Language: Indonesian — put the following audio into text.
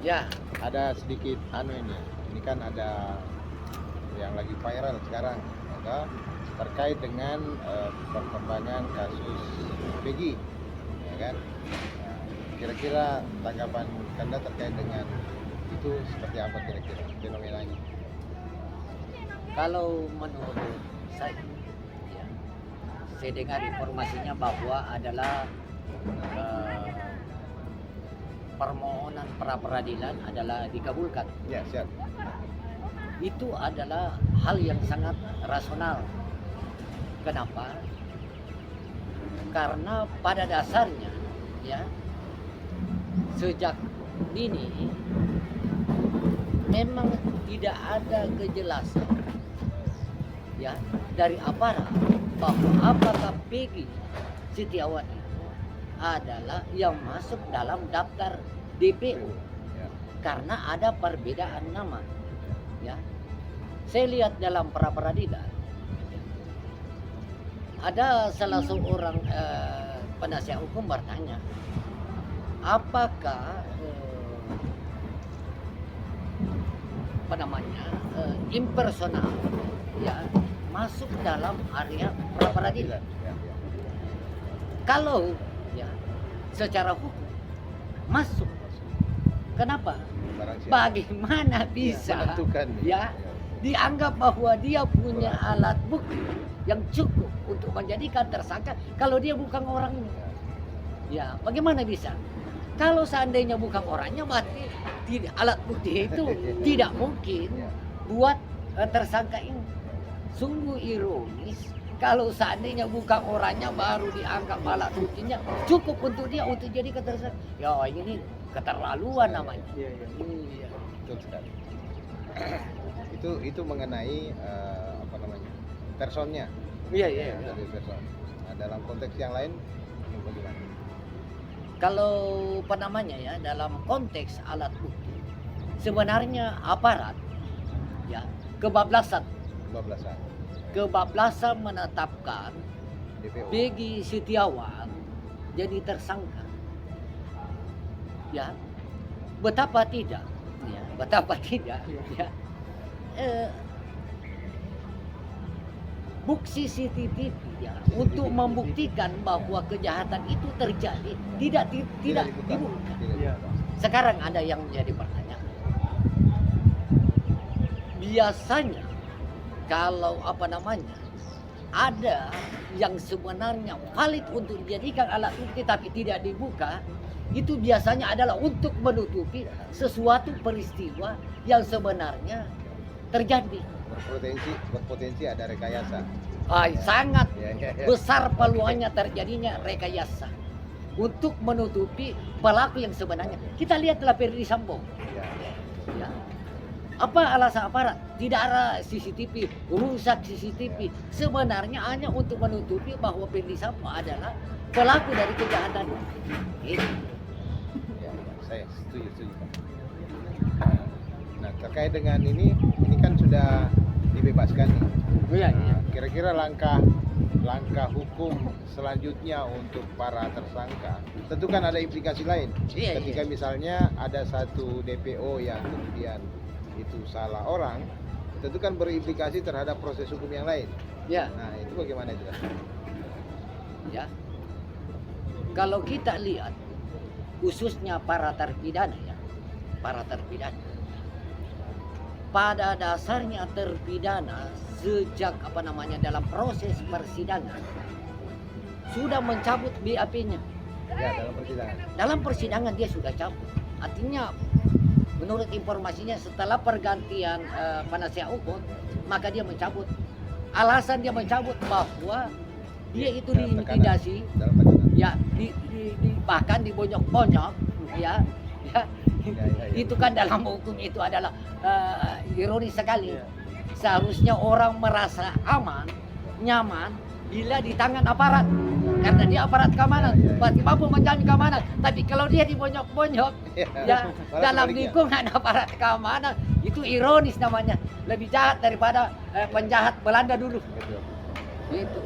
Ya, Ada sedikit ini kan ada yang lagi viral sekarang, ada terkait dengan perkembangan kasus Peggy, ya kan? Nah, kira-kira tanggapan Anda terkait dengan itu seperti apa kira-kira fenomenanya? kalau menurut saya, ya, saya dengar informasinya bahwa adalah eh, permohonan pra peradilan adalah dikabulkan. Ya, siap. Itu adalah hal yang sangat rasional. Kenapa? Karena pada dasarnya, ya, sejak dini memang tidak ada kejelasan, ya, dari aparat bahwa apakah Peggy Setiawan itu adalah yang masuk dalam daftar DPO, Ya. karena ada perbedaan nama, ya. Saya lihat dalam pra peradilan ada salah seorang penasihat hukum bertanya, apakah apa namanya impersonal, ya, masuk dalam area pra peradilan. Ya, ya. Kalau, ya, secara hukum masuk, kenapa? Barang siapa Bagaimana bisa, menentukan, ya, dianggap bahwa dia punya alat bukti yang cukup untuk menjadikan tersangka kalau dia bukan orangnya? Ya, bagaimana bisa? Kalau seandainya bukan orangnya, berarti tidak, alat bukti itu tidak mungkin buat tersangka ini. Sungguh ironis kalau seandainya bukan orangnya baru dianggap alat buktinya cukup untuk dia untuk jadi tersangka. Ya, ini keterlaluan namanya. Iya. Betul sekali. itu mengenai apa namanya, personnya. Iya. Dari person. Nah, dalam konteks yang lain ini bagaimana? Kalau apa namanya, ya, dalam konteks alat bukti, sebenarnya aparat, ya, kebablasan menetapkan DPO. Peggy Setiawan jadi tersangka. Ya, betapa tidak, ya. Bukti CCTV, ya, untuk membuktikan bahwa kejahatan itu terjadi tidak dibuka. Sekarang ada yang menjadi pertanyaan. Biasanya kalau apa namanya ada yang sebenarnya valid untuk dijadikan alat bukti tapi tidak dibuka, itu biasanya adalah untuk menutupi sesuatu peristiwa yang sebenarnya terjadi. Berpotensi ada rekayasa. Sangat Ya. besar peluangnya terjadinya rekayasa untuk menutupi pelaku yang sebenarnya. Kita lihatlah Ferdy Sambo. Ya. Apa alasan aparat? Tidak ada CCTV, rusak CCTV. Sebenarnya hanya untuk menutupi bahwa Ferdy Sambo adalah pelaku dari kejahatan. Gitu. Ya, saya setuju. Nah, terkait dengan ini kan sudah dibebaskan nih. Iya. Nah, kira-kira langkah hukum selanjutnya untuk para tersangka, tentu kan ada implikasi lain. Iya. Ketika misalnya ada satu DPO yang kemudian itu salah orang, tentu kan berimplikasi terhadap proses hukum yang lain. Ya. Nah, itu bagaimana itu? Ya. Kalau kita lihat khususnya para terpidana, ya, pada dasarnya terpidana sejak apa namanya dalam proses persidangan sudah mencabut BAP-nya. Ya, dalam persidangan. Dalam persidangan dia sudah cabut. Artinya menurut informasinya setelah pergantian penasihat hukum, maka dia mencabut. Alasan dia mencabut bahwa dia itu dalam diintimidasi, dalam tekanan. ya, bahkan dibonyok-bonyok, ya. Itu kan dalam hukum itu adalah ironis sekali. Seharusnya orang merasa aman, nyaman bila di tangan aparat, karena dia aparat keamanan, berarti mampu menjamin keamanan. Tapi kalau dia dibonyok-bonyok, ya, dalam lingkungan aparat keamanan, itu ironis namanya. Lebih jahat daripada penjahat Belanda dulu. Gitu.